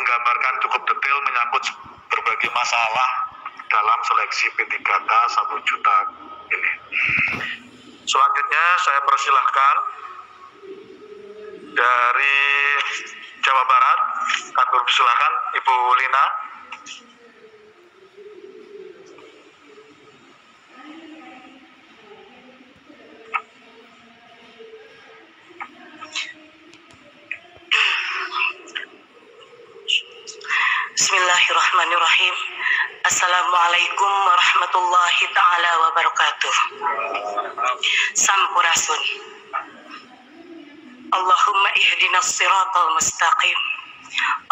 menggambarkan cukup detail menyangkut berbagai masalah dalam seleksi P3K 1 juta ini. Selanjutnya saya persilahkan dari Jawa Barat, kami persilahkan Ibu Lina. Bismillahirrahmanirrahim. Assalamualaikum warahmatullahi ta'ala wabarakatuh. Sampurasun. Allahumma ihdinas siratal mustaqim.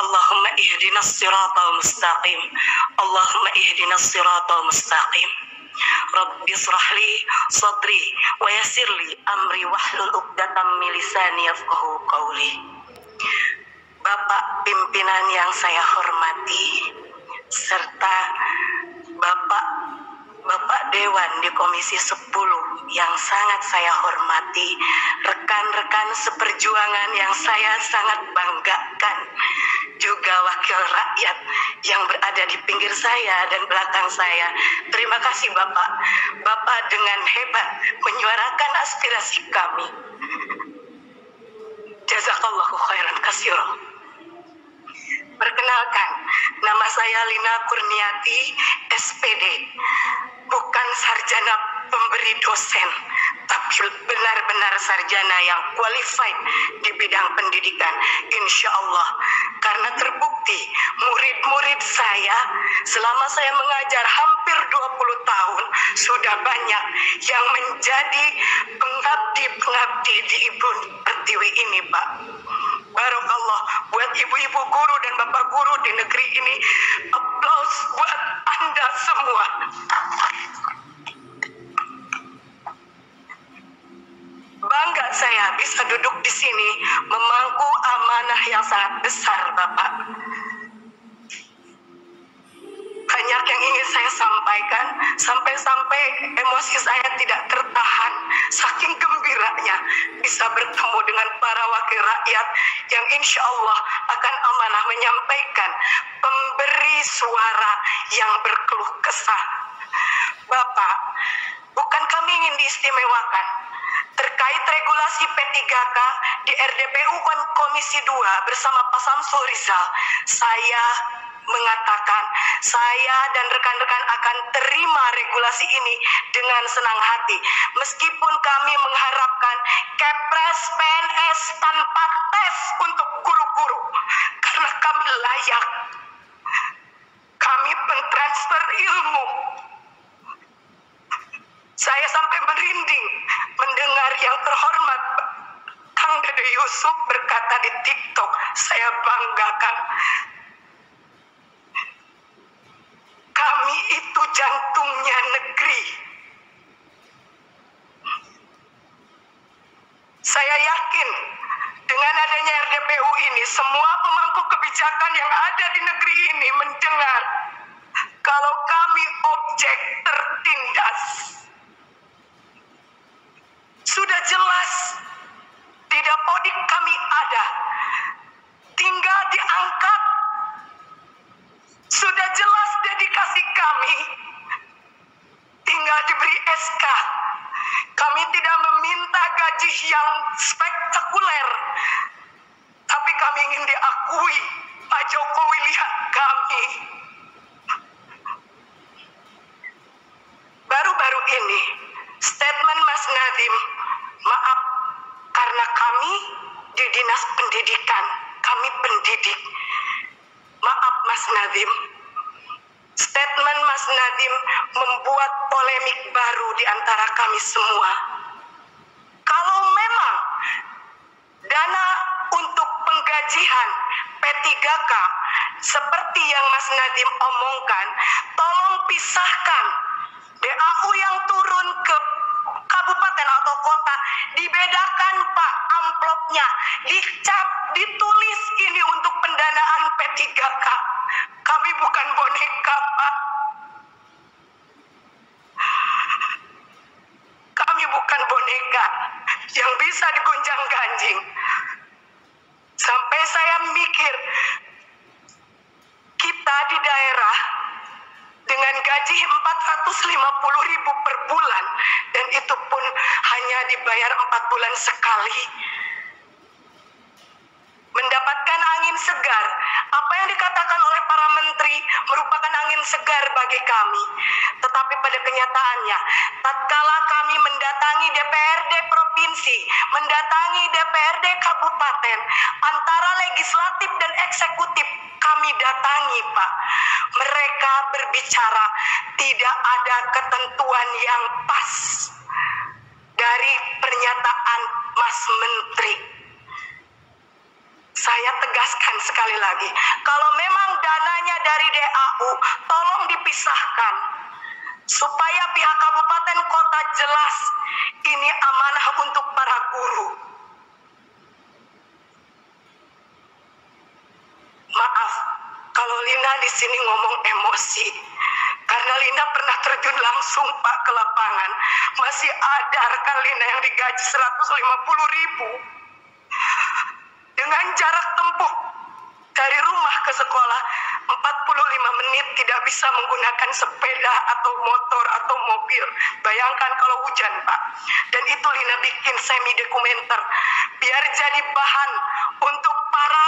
Allahumma ihdinas siratal mustaqim. Allahumma ihdinas siratal mustaqim. Rabbi israhli sadri wa yassirli amri wahlul 'uqdatam min lisani yafqahu qawli. Bapak pimpinan yang saya hormati, serta Bapak Dewan di Komisi 10 yang sangat saya hormati, rekan-rekan seperjuangan yang saya sangat banggakan, juga wakil rakyat yang berada di pinggir saya dan belakang saya. Terima kasih Bapak. Bapak dengan hebat menyuarakan aspirasi kami. Jazakallahu khairan katsira. Perkenalkan, nama saya Lina Kurniati, SPD. Bukan sarjana pemberi dosen, tapi benar-benar sarjana yang qualified di bidang pendidikan, insya Allah. Karena terbukti murid-murid saya selama saya mengajar hampir 20 tahun, sudah banyak yang menjadi pengabdi di Ibu Pertiwi ini, Pak. Barakallah buat ibu-ibu guru dan bapak guru di negeri ini. Aplaus buat Anda semua. Bangga saya bisa duduk di sini memangku amanah yang sangat besar, Bapak. Banyak yang ingin saya sampaikan, sampai-sampai emosi saya tidak tertahan. Saking gembiranya bisa bertemu dengan para wakil rakyat yang insya Allah akan amanah menyampaikan pemberi suara yang berkeluh kesah. Bapak, bukan kami ingin diistimewakan. Terkait regulasi P3K di RDPU Komisi 2 bersama Pak Samsul Rizal, saya mengatakan saya dan rekan-rekan akan terima regulasi ini dengan senang hati, meskipun kami mengharapkan Kepres PNS tanpa tes untuk guru-guru, karena kami layak, kami pentransfer ilmu. Saya sampai merinding mendengar yang terhormat Kang Dede Yusuf berkata di TikTok, saya banggakan. Kami itu jantungnya negeri. Saya yakin dengan adanya RDPU ini, semua pemangku kebijakan yang ada di negeri ini mendengar kalau kami objek tertindas. Sudah jelas di Dapodik kami ada, tinggal diangkat. Sudah jelas dedikasi kami, tinggal diberi SK. Kami tidak meminta gaji yang spektakuler, tapi kami ingin diakui. Pak Jokowi lihat kami. Baru-baru ini statement Mas Nadiem, maaf karena kami di Dinas Pendidikan, kami pendidik. Maaf Mas Nadiem, statement Mas Nadiem membuat polemik baru di antara kami semua. Kalau memang dana untuk penggajian P3K seperti yang Mas Nadiem omongkan, tolong pisahkan DAU yang turun ke kabupaten atau kota, dibedakan Pak amplopnya, dicap, ditulis ini untuk pendanaan P3K. Kami bukan boneka Pak. Kami bukan boneka yang bisa digonjang-ganjing. Sampai saya mikir, dibayar 4 bulan sekali. Mendapatkan angin segar. Apa yang dikatakan oleh para menteri merupakan angin segar bagi kami. Tetapi pada kenyataannya, tatkala kami mendatangi DPRD provinsi, mendatangi DPRD kabupaten, antara legislatif dan eksekutif kami datangi, Pak. Mereka berbicara tidak ada ketentuan yang pas dari pernyataan Mas Menteri. Saya tegaskan sekali lagi, kalau memang dananya dari DAU, tolong dipisahkan. Supaya pihak kabupaten kota jelas, ini amanah untuk para guru. Maaf, kalau Lina di sini ngomong emosi. Karena Lina pernah terjun langsung, Pak, ke lapangan. Masih ada rekan Lina yang digaji 150.000. Dengan jarak tempuh dari rumah ke sekolah 45 menit, tidak bisa menggunakan sepeda atau motor atau mobil. Bayangkan kalau hujan, Pak. Dan itu Lina bikin semi dokumenter biar jadi bahan untuk para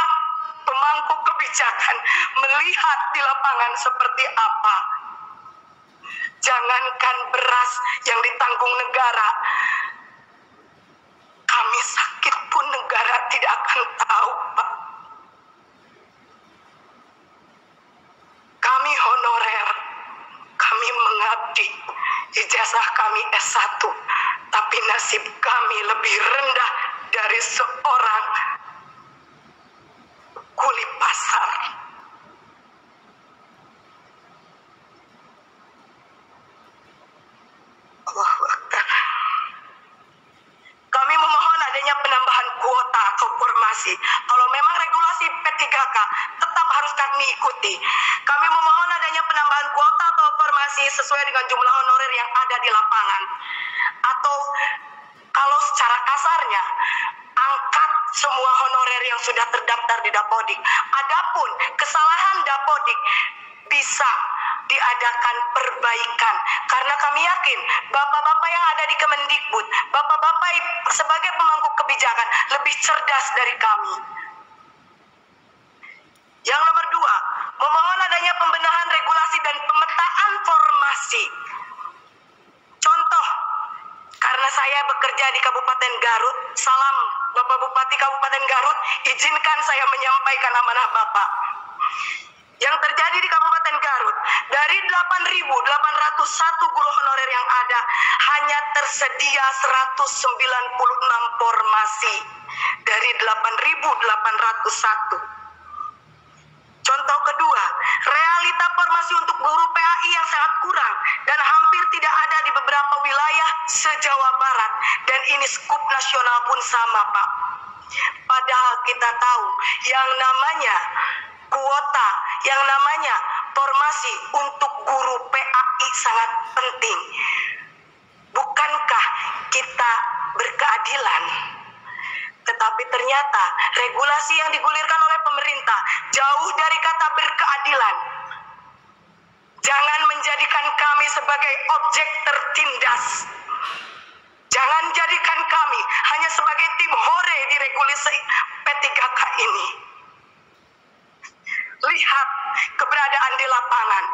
pemangku kebijakan melihat di lapangan seperti apa. Jangankan beras yang ditanggung negara, kami sakit pun negara tidak akan tahu, Pak. Kami honorer, kami mengabdi, ijazah kami S1, tapi nasib kami lebih rendah dari seorang kuli pasar. Allahu Akbar. Kami memohon adanya penambahan kuota atau formasi. Kalau memang regulasi P3K tetap harus kami ikuti. Kami memohon adanya penambahan kuota atau formasi sesuai dengan jumlah honorer yang ada di lapangan. Atau kalau secara kasarnya, angkat semua honorer yang sudah terdaftar di Dapodik. Adapun kesalahan Dapodik bisa diadakan perbaikan, karena kami yakin bapak-bapak yang ada di Kemendikbud, bapak-bapak sebagai pemangku kebijakan lebih cerdas dari kami. Yang nomor 2, memohon adanya pembenahan regulasi dan pemetaan formasi. Contoh, karena saya bekerja di Kabupaten Garut, salam Bapak Bupati Kabupaten Garut, izinkan saya menyampaikan amanah Bapak. Yang terjadi di Kabupaten Garut, dari 8.801 guru honorer yang ada, hanya tersedia 196 formasi dari 8.801. Contoh kedua, realita formasi untuk guru PAI yang sangat kurang dan hampir tidak ada di beberapa wilayah se-Jawa Barat, dan ini skup nasional pun sama, Pak. Padahal kita tahu yang namanya kuota, yang namanya formasi untuk guru PAI sangat penting. Bukankah kita berkeadilan? Tetapi ternyata regulasi yang digulirkan oleh pemerintah jauh dari kata berkeadilan. Jangan menjadikan kami sebagai objek tertindas. Jangan jadikan kami hanya sebagai tim hore di regulasi P3K ini. Lihat keberadaan di lapangan.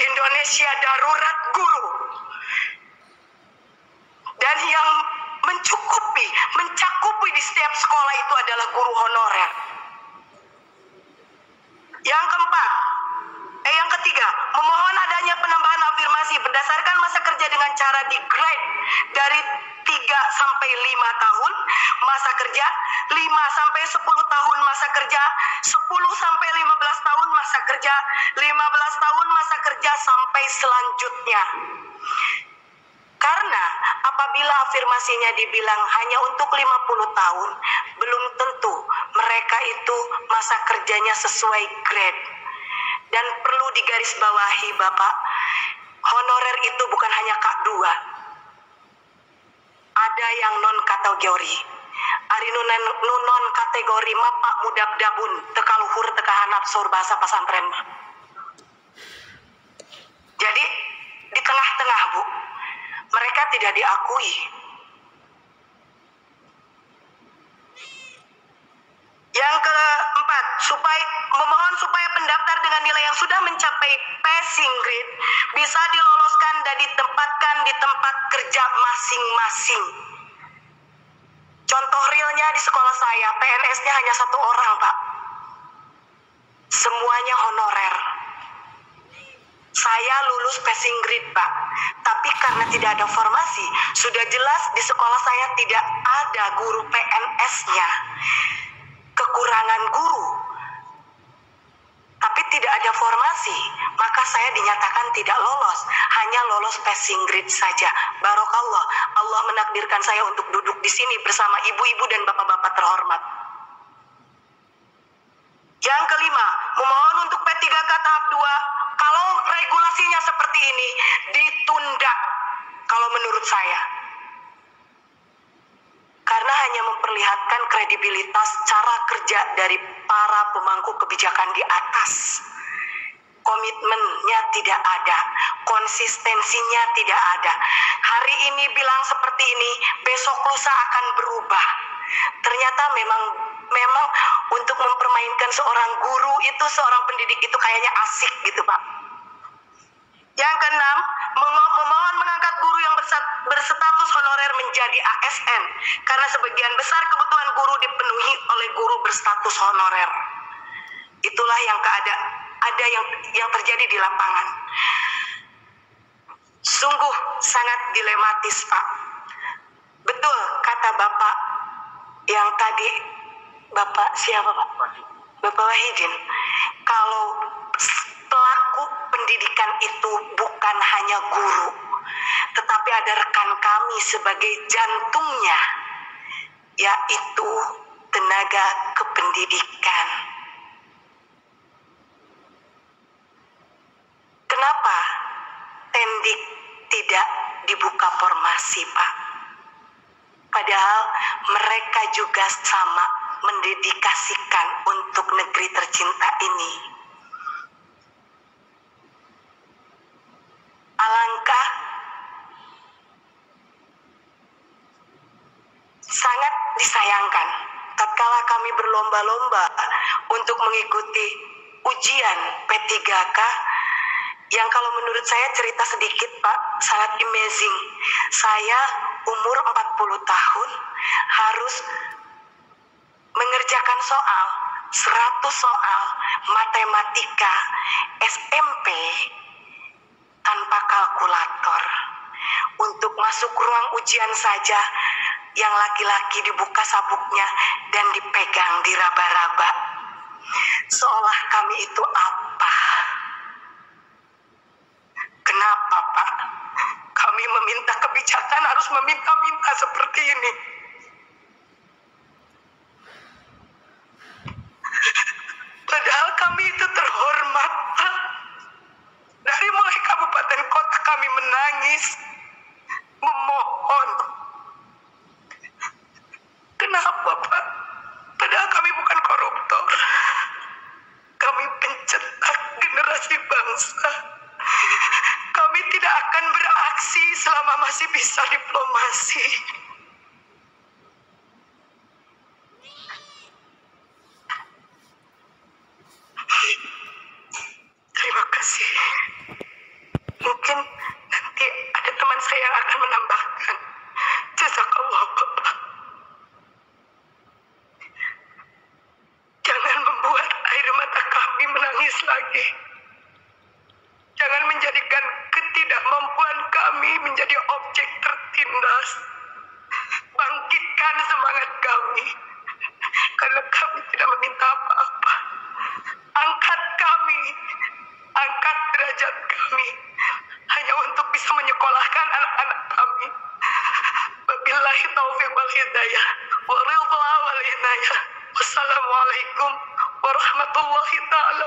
Indonesia darurat guru. Dan yang mencakupi di setiap sekolah itu adalah guru honorer. Yang ketiga, memohon adanya penambahan afirmasi berdasarkan masa kerja dengan cara di-grade dari 3 sampai 5 tahun masa kerja, 5 sampai 10 tahun masa kerja, 10 sampai 15 tahun masa kerja, 15 tahun masa kerja sampai selanjutnya. Karena apabila afirmasinya dibilang hanya untuk 50 tahun, belum tentu mereka itu masa kerjanya sesuai grade. Dan perlu digarisbawahi, Bapak, honorer itu bukan hanya K2. Ada yang non-kategori. Ari non kategori mapak mudak dabun tekaluhur tekahanap sur bahasa pesantren. Jadi di tengah-tengah, Bu, mereka tidak diakui. Yang keempat, memohon supaya pendaftar dengan nilai yang sudah mencapai passing grade bisa diloloskan dan ditempatkan di tempat kerja masing-masing. Contoh realnya di sekolah saya, PNS-nya hanya 1 orang, Pak. Semuanya honorer. Saya lulus passing grade, Pak. Tapi karena tidak ada formasi, sudah jelas di sekolah saya tidak ada guru PNS-nya. Kekurangan guru, tapi tidak ada formasi, maka saya dinyatakan tidak lolos, hanya lolos passing grade saja. Barokallah, Allah menakdirkan saya untuk duduk di sini bersama ibu-ibu dan bapak-bapak terhormat. Yang kelima, memohon untuk P3K tahap 2, kalau regulasinya seperti ini, ditunda kalau menurut saya. Karena hanya memperlihatkan kredibilitas cara kerja dari para pemangku kebijakan di atas. Komitmennya tidak ada, konsistensinya tidak ada. Hari ini bilang seperti ini, besok lusa akan berubah. Ternyata memang untuk mempermainkan seorang guru itu, seorang pendidik itu kayaknya asik gitu, Pak. Yang keenam, memohon mengangkat guru yang berstatus honorer menjadi ASN karena sebagian besar kebutuhan guru dipenuhi oleh guru berstatus honorer. Itulah yang ada yang terjadi di lapangan. Sungguh sangat dilematis, Pak. Betul kata Bapak yang tadi, Bapak siapa, Pak? Bapak Wahidin. Kalau pelaku pendidikan itu bukan hanya guru, tetapi ada rekan kami sebagai jantungnya, yaitu tenaga kependidikan. Kenapa Tendik tidak dibuka formasi, Pak? Padahal mereka juga sama mendedikasikan untuk negeri tercinta ini. Alangkah sangat disayangkan tatkala kami berlomba-lomba untuk mengikuti ujian P3K yang kalau menurut saya cerita sedikit, Pak, sangat amazing. Saya umur 40 tahun harus mengerjakan soal 100 soal matematika SMP tanpa kalkulator. Untuk masuk ruang ujian saja, yang laki-laki dibuka sabuknya dan dipegang diraba-raba. Seolah kami itu apa? Kenapa, Pak? Kami meminta kebijakan harus meminta-minta seperti ini. Padahal kami itu terhormat, Pak. Dari mulai kabupaten kota kami menangis, memohon. Kenapa, Pak? Padahal kami bukan koruptor. Kami pencetak generasi bangsa. Kami tidak akan beraksi selama masih bisa diplomasi. Terima kasih. Mungkin nanti ada teman saya yang akan menambahkan. Jazakallah, Bapak. Jangan membuat air mata kami menangis lagi. Jangan menjadikan ketidakmampuan kami menjadi objek tertindas. Bangkitkan semangat kami. Karena kami tidak meminta apa-apa. Angkat kami. Angkat derajat kami. Hanya untuk bisa menyekolahkan anak-anak kami. Wabillahi taufiq wal hidayah. Wa ridha wal inayah. Wassalamualaikum warahmatullahi ta'ala